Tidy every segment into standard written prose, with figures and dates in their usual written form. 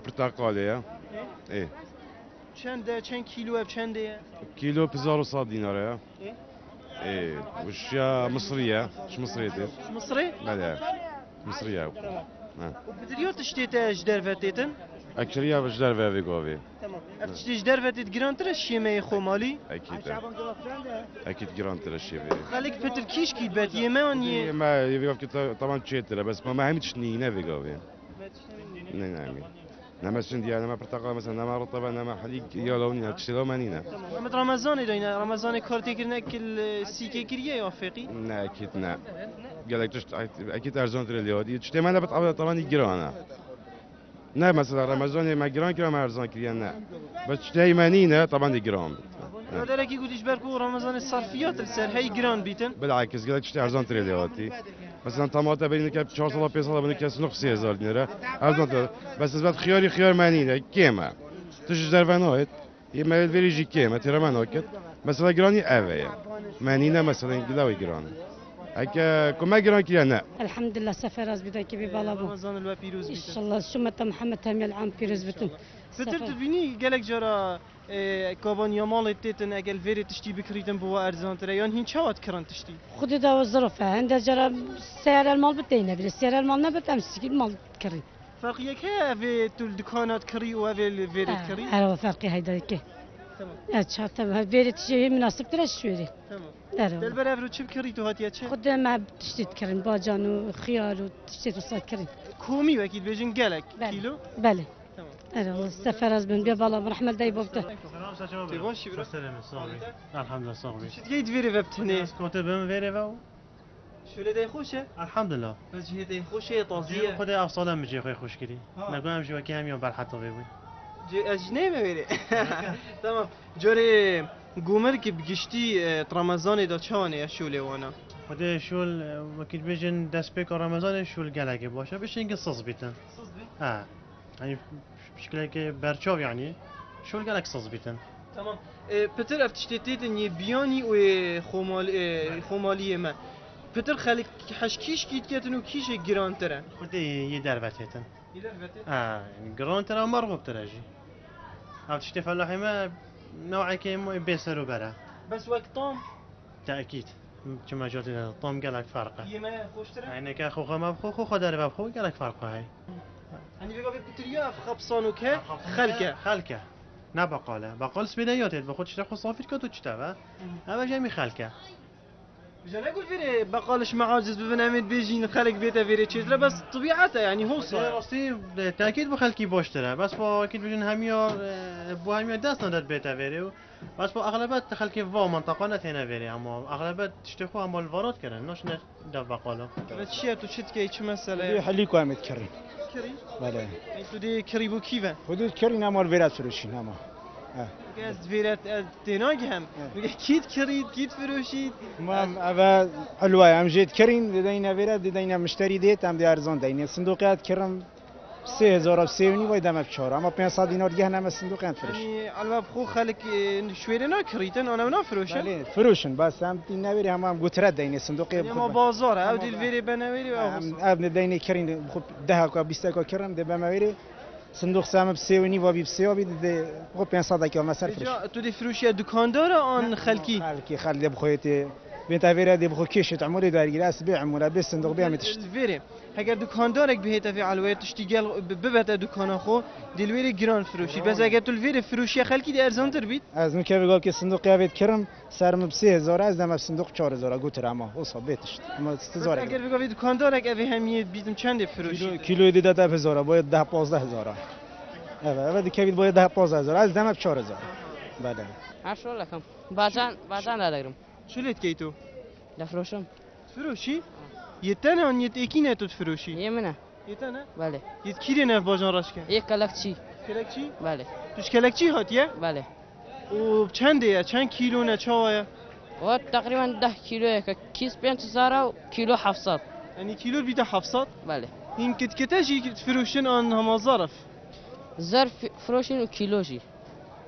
برتقالیه. ای. چند کیلو چنده؟ کیلو 1100 دیناره. ای. وشیا مصریه. شو مصرية دي؟ مصري؟ بله. مصرية. وبدريو تشتيت اجدر فتيتن؟ اکثریت وجدار و ویگاوی. تمام. افتش اجدر فتيت گرانتر شیمه خمالی؟ اكيد جرانت الشيء. خليك فتر كيش كيد بات يماني ما يبغى طبعا تشيتر بس ما همش نينا ويجاوي. نعم. نما سندي أنا ما برتقال مثلا نما رطبة نما حليق يالوني هتشتري مانينا. محمد رمضان يدينا رمضان كارتي كرنا كل سيكي كريه يا فقي. لا أكيد لا. قال لك تشت أكيد أرزان ترى اليهودي تشتري ما نبت طبعا يجرانا. نه مثلا رمضان ما گران که ما ارزان کردن نه بس تشتهي مانينا طبعا يجران هذا لك يقول إيش بركو رمضان الصرفيات السر هي جران بيتن بالعكس قال لك تشتهي ارزان تري اليهودي مثلا طماطم بين كاب 400 500 بين كاس نقص 3000 دينار ارزان بس اثبات خيار مانينا كيما تش درفانوت يما الفيريجي كيما ترى ما نوكت مثلا جراني اويا مانينا مثلا قلاوي جران هكا كما جران كيانا الحمد لله سفر از بداية كبي بالابو رمضان الوا بيروز ان بيتن شاء الله شمت محمد تامي العام بيروز بتن فتر تبيني قالك جرا كابان يمال تيتن اجل فيري تشتي بكريتن بوا ارزان ترى يعني هين شوات كران تشتي خدي دا الظروف عند جرى سعر المال بدينا بس سعر المال نبت امس المال كري فرقية كه في تول دكانات كري وفي الفيري كري ايوه فرقي هيدا كي تمام اتشاطم فيري تشي مناسب ترى شويري تمام ايوه دلبر افرو تشي بكري تو هاتيا تشي خد ما بتشتي كرين باجان وخيار وتشتي وصاد كرين كومي واكيد بيجن قالك بله. كيلو بله تمام ايوه سفر از بن بيا بالا رحمة داي بوبته تباشي برا الحمد لله صاحبي شو تجي فيري فبتني كنت بهم فيري فاو شو اللي خوشه الحمد لله بس جهة خوشه طازية خدي افصال مجي خوي خوش كري نقول امشي وكي هم يوم بالحط بيبي اجنبي ويري تمام جوري قومر كي بقشتي رمضان دا چانه شوله وانا خدي شول وكيل بيجن دست بيك رمضان شول قلقي باشه باش ينقصص بيتن اه يعني بشكل هيك برشاو يعني شول قلق صص بيتن تمام بتر افتشتيتين يبياني و خماليه ما بتر خليك حشكيش كيت كاتنو كيش جيران ترى خدي يدربتيتن يدربتي يعني قرون ترى مرغوب تراجي او تشتي فلاحي ما نوعي كي بيسر وبرا بس وقت طام تأكيد كما جوتي طوم قالك فرقه يما خوش ترى يعني كاخو ما بخو خو خدار بخو قالك فرقه هاي يعني بيقول بتريا خبصان وكه خلكه نه بقال سبيدايات بخود تشتخو صافي كتو تشتغل هذا جاي خلكه جا نقول فيري بقالش معاجز ببنامد بيجين خلق بيته فيري تشترى بس طبيعته يعني هو صار راستی تأكيد بخلكي بوشتره بس با اكيد بجن هميار بو هميار دست نداد بيته فيري بس با اغلبت خلكي وا منطقه نتينا فيري اما اغلبت تشتخو هم الفارات كردن ناش نه ده بقاله چیه تو چت کی چه مسئله يحلي كامت كري کری بله تو دی کری بو کیوه حدود كري نمال فيرات فروشي نما از ویرت تناگ هم میگه کیت کرید کیت فروشید ما أبا حلوة أم جيت كرين دينا فيرات دينا مشتري ديت أم دي أرزان دينا صندوقات كرم 3000 سيوني ويدا ما بشهر أما 500 دينار جهنم الصندوقات فروش یعنی البته خو خلق شویره نکریدن آنها نفروشن بله فروشن بس هم دينا فيري هم قطرات دينا صندوقي ما بازاره او دیل ویری بنویری او ابن دينا كرين خب 10 كا 20 كا كرم ده بما فيري صندوق سهم بسيوني وبي بسيوبي ده خب 500 كا مثلا فروش تو دی فروشی دکاندار آن خلکی خلقي بخويتي بنت فيرا دي بخو كيش تعمري داري راس بيع عمولا بس صندوق بيع متشت ویری اگر دکاندارک بهت فی علوه تشتیگل ببت دکان خو دیل ویری گران فروشی بس اگر تو ویری فروشی خلکی دی ارزان تر بید از اون که بگم که صندوق قیافت کرم سرم ب 3000 از دم صندوق 4000 گوتر اما اصلا بهتشت اما 3000 اگر بگم دکاندارک اوی همیت بیدم چند فروشی کیلو دیده 10000 باید 10 15000 evet دیگه بید باید 10 15000 از دم 4000 بله عشرة لكم بعدين لا دقرم شو اللي تكيتو لفروشم فروشی یتنه آن یت اکی تو فروشی يمنا یتنه بله یت کیری نف باجان راش کن یک کلکچی کلکچی بله توش کلکچی هاتیه بله و چنده چند کیلو نه چاوه و تقریبا 10 کیلو یک کیس 5000 و کیلو 700 یعنی کیلو بیده 700 بله این کت کتاجی فروشن آن هم ظرف ظرف فروشین و کیلوشی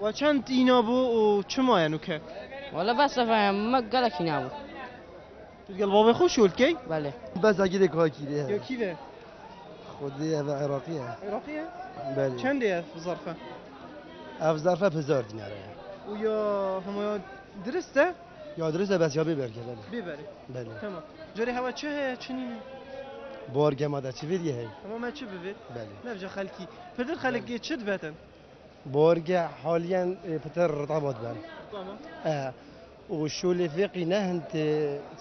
و چند اینا بو و چه ماه نو که ولا بس فهم ما قالك ينامو تو قال بابا خوش شول کی بله بس اگه کار کیه یا کیه ودي هذا عراقية. عراقية؟ بله. چنده اف ظرفه؟ اف ظرفه 1000 دیناره. ويا هم درسته؟ یا درسته بس یا ببر که بله. ببری بله. تمام جوری هوا چه چنینه؟ بارگه ماده چی ویدیه هی؟ اما ما چه ببید؟ بله. نفجا خلکی پدر خلکی چه دبتن؟ بارگه حاليا پتر رطبات بله. تمام وشو فيقي نهنت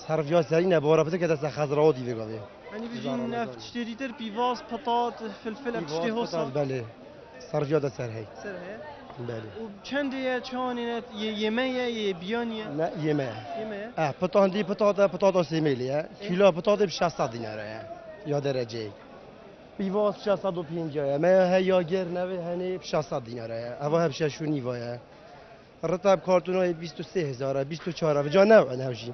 صرفيات سرينا بورا بتك دست خضراوي في قضيه يعني بيجين نفت تشتري تر بيفاز بطاط فلفل تشتري هوصا بله صرفيات سر هي سر هي بله وچنده چانينت يميه بيانيه لا يما يميه بطاطا دي بطاطا سيميليا كيلو بطاطا ب 600 دينار يا درجه بيفاز 650 ما هي ياجر نوي هني ب 600 دينار هوا ب 6 نيفا رتب کارتونای 23000 24 جا نه نهوشی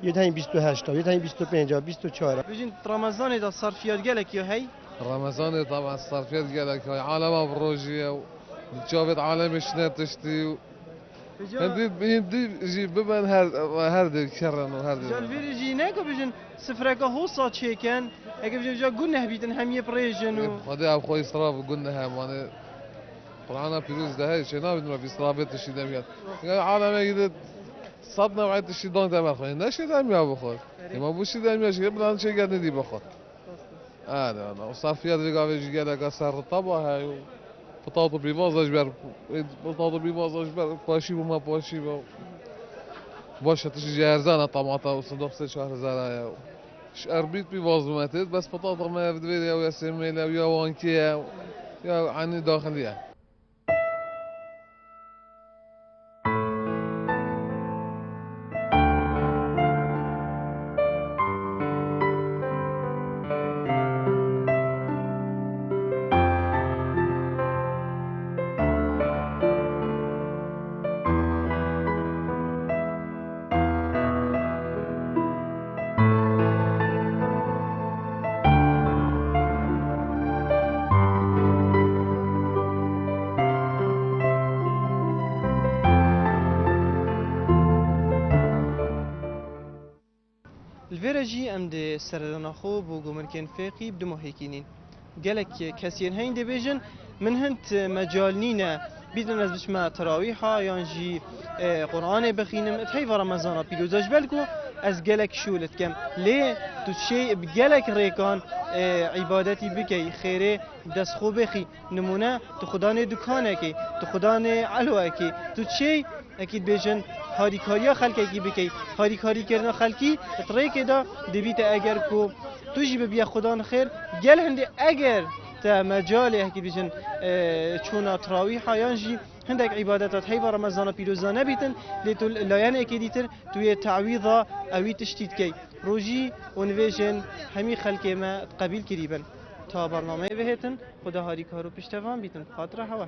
یه تایی 28 تا یه تایی 25 24 بيجين رمضان ده صرفيات قالك يا هي رمضان طبعا الصرفيات قالك هاي عالم بروجيا وشافت عالم شنو تشتي هندي جي ببن هرد كرن وهرد جال فيرجي ناكو بيجين سفرك هوصا تشيكن هيك بيجين جا قلنا بيتن هم يبريجن هذا ابو خوي صراف قلنا هم انا طلعنا فيروز ده هاي شيء نابد في صرافات الشيء ده قال عالم يقدر صدنا وعيت الشيء دون تمام خوي ناش ده يا ابو خوي ما بو شيء ده شيء بلان شيء قاعد ندي بخوت هذا انا وصافيات اللي قاعد يجي قال لك صار طبعا هاي بطاطا بيفاز اجبر بطاطا بيفاز اجبر باشي وما باشي باش تشي جاهزانه طماطم وصندوق 6 زرايا اربيت بيفاز ماتت بس بطاطا ما بدي يا سميله ويا وانكيا يا عني داخليه الفيرجي ام دي سردنا خوب وقمركن فيقي بدمو هيكينين قالك كاسين هين دي بيجن من هنت مجالنينا بيدن از بشما تراويحا يانجي قرآن بخينم تهي رمضان بيلوزاج بالكو از قالك شولت كم ليه تو شيء بقالك ريكان عبادتي بكي خيري دس خو بخي نمونه تو خداني دكانكي تو خداني علوكي تو شيء اكيد بيجن هاری کاریا خلقی کی بکی هاری کاری کردن خلقی طریق دا دبیت اگر کو تو جی بیا خدا خیر گل هندی اگر تا مجال اكيد بيجن چون تراویح حیان جی هندك عبادات هي رمضان بيروزانه بيتن لتو لايان اكيديتر توي تعويضه اوي تشتيت كي روجي ونفيجن همي خلقي ما قبيل قريبا تا برنامه بهتن خدا هاری کارو پشتوان بيتن خاطر هوا